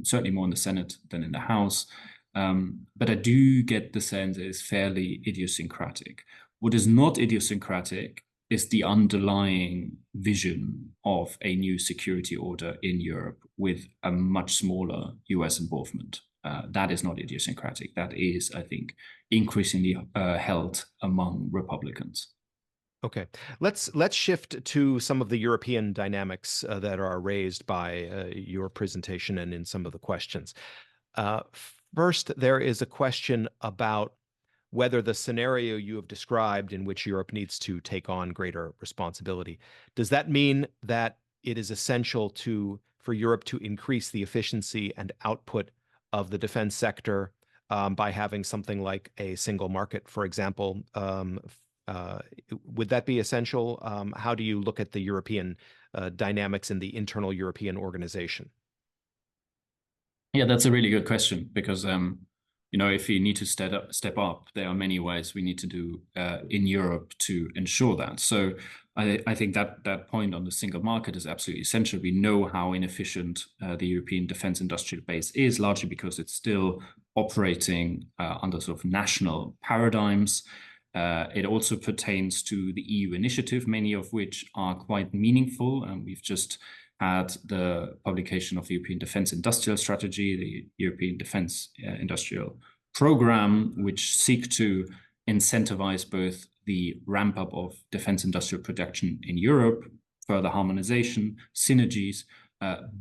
certainly more in the Senate than in the House. But I do get the sense it's fairly idiosyncratic. What is not idiosyncratic is the underlying vision of a new security order in Europe with a much smaller US involvement. That is not idiosyncratic. That is, I think, increasingly held among Republicans. Okay, let's shift to some of the European dynamics that are raised by your presentation and in some of the questions. First, there is a question about whether the scenario you have described in which Europe needs to take on greater responsibility, does that mean that it is essential for Europe to increase the efficiency and output of the defense sector by having something like a single market, for example? Would that be essential? How do you look at the European dynamics in the internal European organization? Yeah, that's a really good question, because if we need to step up, there are many ways we need to do in Europe to ensure that. So I think that point on the single market is absolutely essential. We know how inefficient the European defense industrial base is, largely because it's still operating under sort of national paradigms. It also pertains to the EU initiative, many of which are quite meaningful. And we've just had the publication of the European Defence Industrial Strategy, the European Defence Industrial Programme, which seek to incentivize both the ramp up of defence industrial production in Europe, further harmonization, synergies,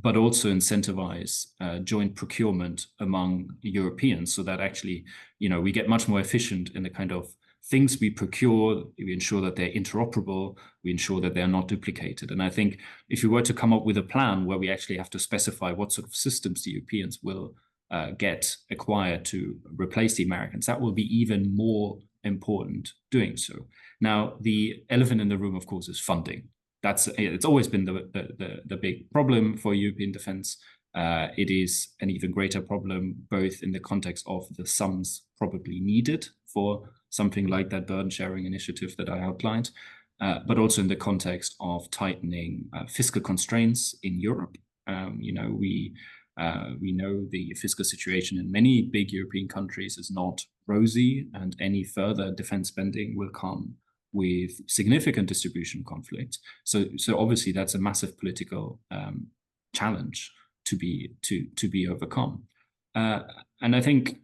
but also incentivize joint procurement among Europeans, so that actually, we get much more efficient in the kind of things we procure. We ensure that they're interoperable, we ensure that they're not duplicated. And I think if you were to come up with a plan where we actually have to specify what sort of systems the Europeans will get acquired to replace the Americans, that will be even more important doing so. Now, the elephant in the room, of course, is funding. It's always been the big problem for European defense. It is an even greater problem, both in the context of the sums probably needed for something like that burden sharing initiative that I outlined, but also in the context of tightening fiscal constraints in Europe. We know the fiscal situation in many big European countries is not rosy, and any further defense spending will come with significant distribution conflict. So obviously that's a massive political challenge to be overcome. And I think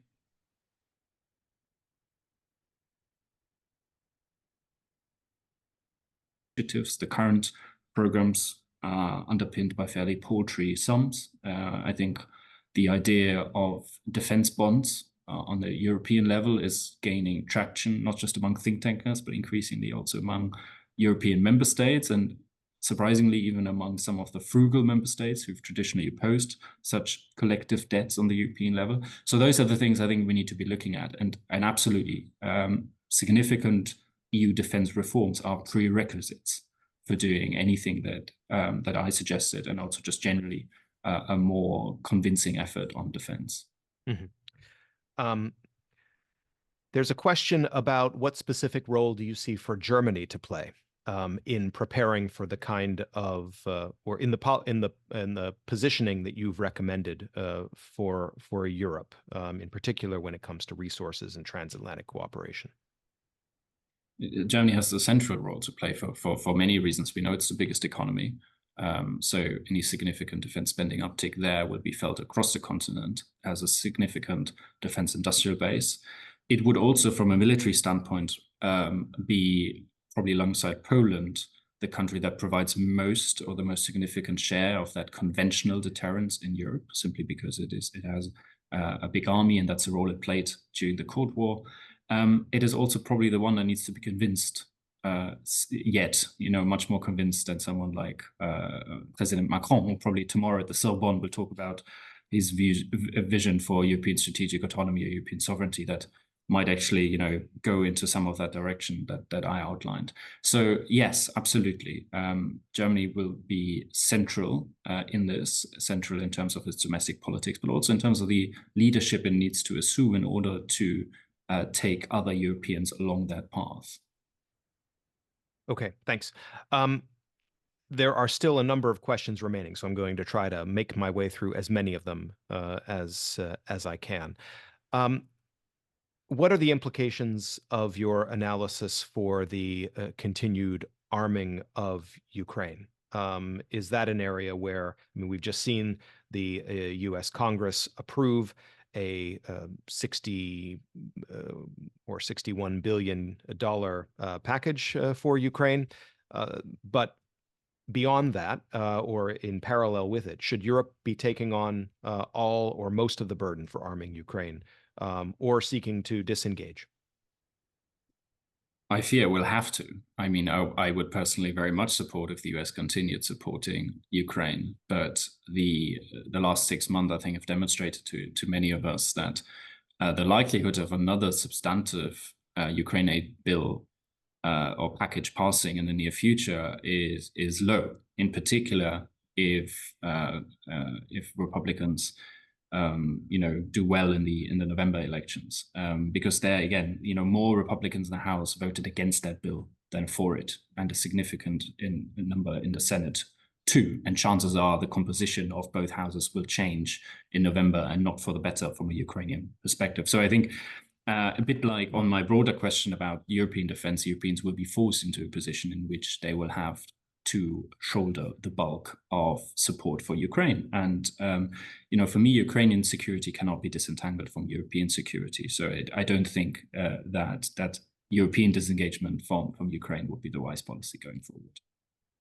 the current programs are underpinned by fairly paltry sums. I think the idea of defense bonds on the European level is gaining traction, not just among think tankers, but increasingly also among European member states, and surprisingly even among some of the frugal member states who've traditionally opposed such collective debts on the European level. So those are the things I think we need to be looking at, and absolutely significant EU defense reforms are prerequisites for doing anything that I suggested, and also just generally a more convincing effort on defense. Mm-hmm. There's a question about what specific role do you see for Germany to play in preparing for the kind of or in the positioning that you've recommended for Europe, in particular when it comes to resources and transatlantic cooperation. Germany has a central role to play for many reasons. We know it's the biggest economy. So any significant defense spending uptick there will be felt across the continent as a significant defense industrial base. It would also, from a military standpoint, be probably alongside Poland, the country that provides most or the most significant share of that conventional deterrence in Europe, simply because it has a big army, and that's a role it played during the Cold War. It is also probably the one that needs to be convinced yet, much more convinced than someone like President Macron, who probably tomorrow at the Sorbonne will talk about his vision for European strategic autonomy or European sovereignty that might actually, go into some of that direction that I outlined. So yes, absolutely. Germany will be central in this, central in terms of its domestic politics, but also in terms of the leadership it needs to assume in order to take other Europeans along that path. Okay, thanks. There are still a number of questions remaining, so I'm going to try to make my way through as many of them as I can. What are the implications of your analysis for the continued arming of Ukraine? Is that an area where, we've just seen the U.S. Congress approve a $60 or $61 billion package for Ukraine, but beyond that, or in parallel with it, should Europe be taking on all or most of the burden for arming Ukraine, or seeking to disengage? I fear we'll have to. I would personally very much support if the US continued supporting Ukraine, but the last 6 months, I think, have demonstrated to many of us that the likelihood of another substantive Ukraine aid bill or package passing in the near future is low. In particular, if Republicans do well in the November elections, because there again, more Republicans in the House voted against that bill than for it, and a significant number in the Senate too. And chances are the composition of both houses will change in November, and not for the better from a Ukrainian perspective. So I think a bit like on my broader question about European defense, Europeans will be forced into a position in which they will have to shoulder the bulk of support for Ukraine. And, for me, Ukrainian security cannot be disentangled from European security. So I don't think that European disengagement from Ukraine would be the wise policy going forward.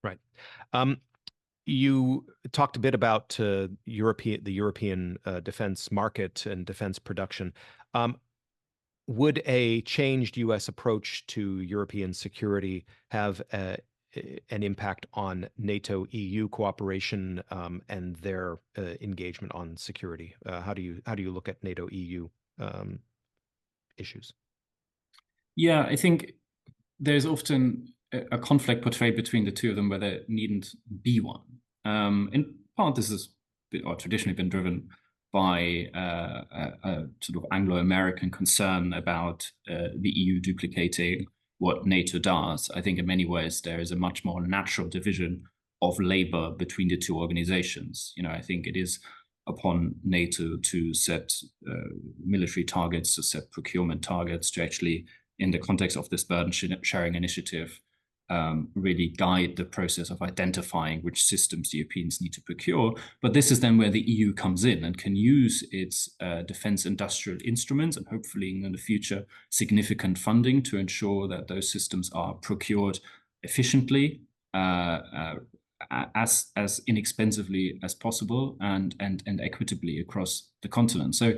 Right. You talked a bit about the European defense market and defense production. Would a changed U.S. approach to European security have an impact on NATO-EU cooperation and their engagement on security? How do you look at NATO-EU issues? Yeah, I think there's often a conflict portrayed between the two of them where there needn't be one. In part, this has traditionally been driven by a sort of Anglo-American concern about the EU duplicating what NATO does. I think in many ways there is a much more natural division of labor between the two organizations. I think it is upon NATO to set military targets, to set procurement targets, to actually, in the context of this burden sharing initiative, really guide the process of identifying which systems the Europeans need to procure. But this is then where the EU comes in and can use its defense industrial instruments, and hopefully in the future significant funding, to ensure that those systems are procured efficiently, as inexpensively as possible, and equitably across the continent. So,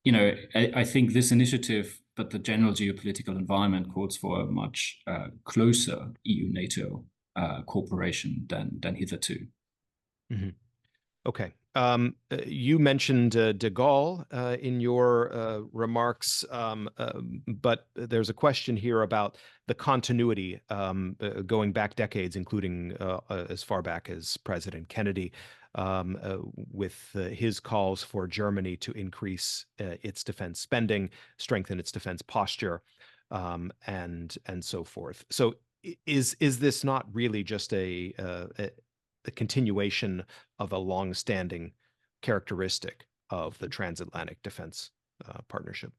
I think this initiative, but the general geopolitical environment, calls for a much closer EU-NATO cooperation than hitherto. Mm-hmm. Okay. You mentioned de Gaulle in your remarks, but there's a question here about the continuity going back decades, including as far back as President Kennedy. with his calls for Germany to increase its defense spending, strengthen its defense posture, and so forth. So is this not really just a continuation of a long-standing characteristic of the transatlantic defense partnership?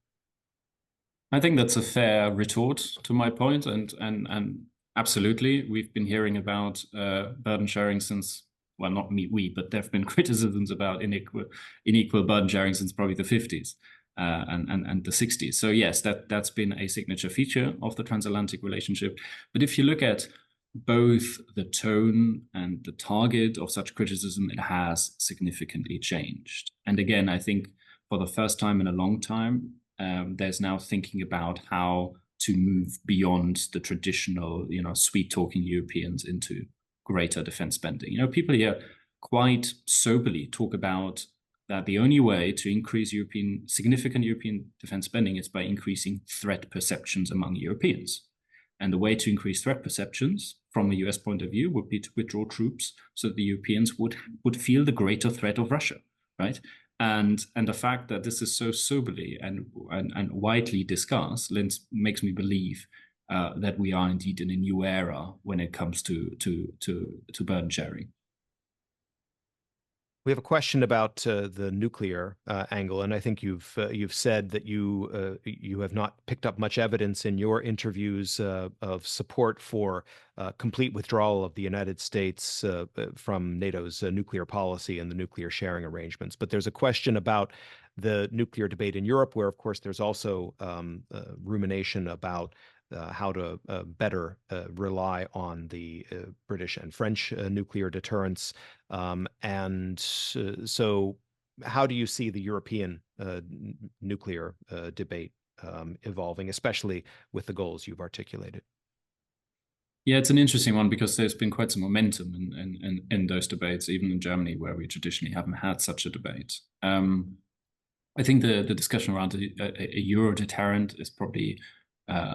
I think that's a fair retort to my point, and absolutely, we've been hearing about burden sharing since, well, not we, but there have been criticisms about unequal burden sharing since probably the 50s and the 60s. So yes, that's been a signature feature of the transatlantic relationship. But if you look at both the tone and the target of such criticism, it has significantly changed. And again, I think for the first time in a long time, there's now thinking about how to move beyond the traditional, sweet-talking Europeans into greater defense spending. People here quite soberly talk about that the only way to increase significant European defense spending is by increasing threat perceptions among Europeans. And the way to increase threat perceptions from the US point of view would be to withdraw troops so that the Europeans would feel the greater threat of Russia, right? And the fact that this is so soberly and widely discussed makes me believe that we are indeed in a new era when it comes to burden sharing. We have a question about the nuclear angle, and I think you've said that you have not picked up much evidence in your interviews of support for complete withdrawal of the United States from NATO's nuclear policy and the nuclear sharing arrangements. But there's a question about the nuclear debate in Europe, where, of course, there's also rumination about how to better rely on the British and French nuclear deterrence. And so how do you see the European nuclear debate evolving, especially with the goals you've articulated? Yeah, it's an interesting one because there's been quite some momentum in those debates, even in Germany, where we traditionally haven't had such a debate. I think the discussion around a Euro deterrent is probably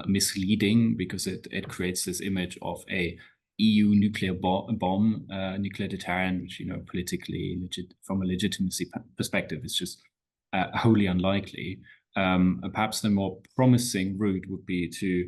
misleading because it creates this image of a EU nuclear bomb, nuclear deterrent, which, politically from a legitimacy perspective is just wholly unlikely. Perhaps the more promising route would be to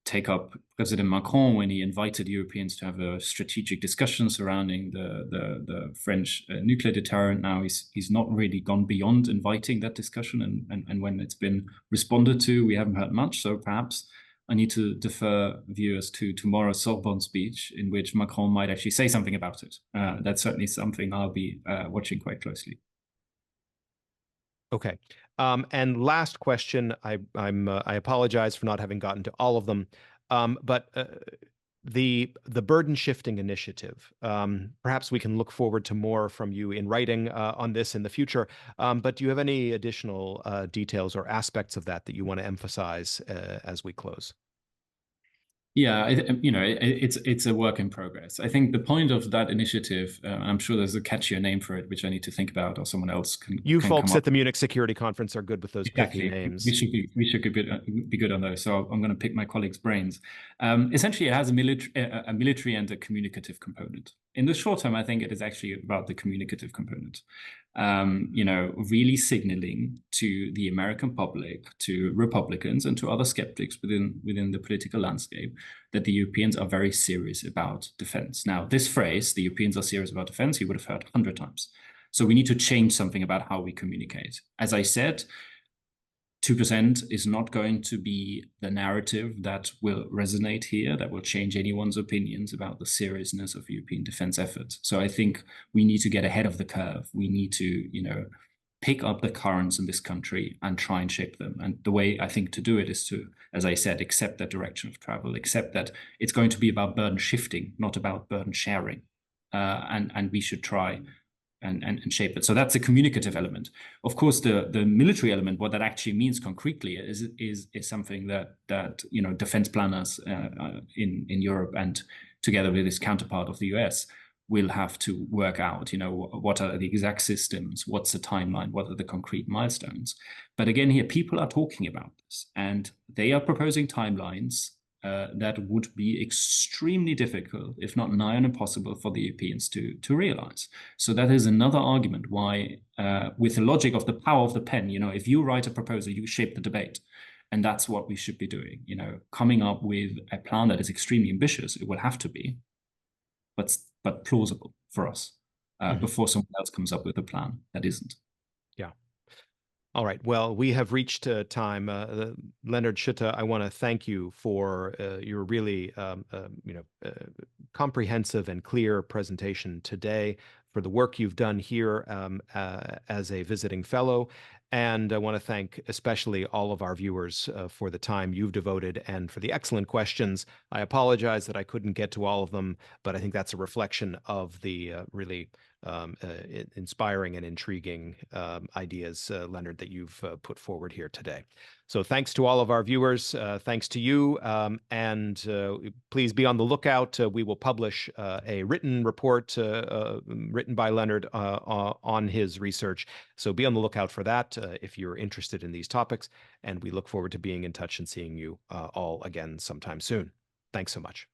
take up President Macron when he invited Europeans to have a strategic discussion surrounding the French nuclear deterrent. Now he's not really gone beyond inviting that discussion, and when it's been responded to, we haven't heard much. So perhaps I need to defer viewers to tomorrow's Sorbonne speech, in which Macron might actually say something about it. That's certainly something I'll be watching quite closely. Okay. And last question, I apologize for not having gotten to all of them, but the burden shifting initiative, perhaps we can look forward to more from you in writing on this in the future, but do you have any additional details or aspects of that you want to emphasize as we close? Yeah, it's a work in progress. I think the point of that initiative, I'm sure there's a catchier name for it, which I need to think about, or someone else can. You folks at the Munich Security Conference are good with those pithy names. We should be good on those. So I'm going to pick my colleagues' brains. Essentially, it has a military and a communicative component. In the short term, I think it is actually about the communicative component. Really signaling to the American public, to Republicans, and to other skeptics within the political landscape that the Europeans are very serious about defense. Now, this phrase, the Europeans are serious about defense, you would have heard 100 times. So we need to change something about how we communicate. As I said, 2% is not going to be the narrative that will resonate here, that will change anyone's opinions about the seriousness of European defense efforts. So I think we need to get ahead of the curve. We need to, pick up the currents in this country and try and shape them. And the way I think to do it is to, as I said, accept that direction of travel, accept that it's going to be about burden shifting, not about burden sharing. And we should try and shape it. So that's a communicative element. Of course, the military element, what that actually means concretely is something that defense planners in Europe and together with its counterpart of the US will have to work out. What are the exact systems? What's the timeline? What are the concrete milestones? But again, here people are talking about this, and they are proposing timelines that would be extremely difficult, if not nigh on impossible, for the Europeans to realize. So that is another argument why, with the logic of the power of the pen, if you write a proposal, you shape the debate. And that's what we should be doing, coming up with a plan that is extremely ambitious. It will have to be, but plausible for us before someone else comes up with a plan that isn't. Yeah. All right. Well, we have reached time. Leonard Schütte, I want to thank you for your really, comprehensive and clear presentation today, for the work you've done here as a visiting fellow. And I want to thank especially all of our viewers for the time you've devoted and for the excellent questions. I apologize that I couldn't get to all of them, but I think that's a reflection of the really inspiring and intriguing ideas, Leonard, that you've put forward here today. So thanks to all of our viewers. Thanks to you. And please be on the lookout. We will publish a written report written by Leonard on his research. So be on the lookout for that if you're interested in these topics. And we look forward to being in touch and seeing you all again sometime soon. Thanks so much.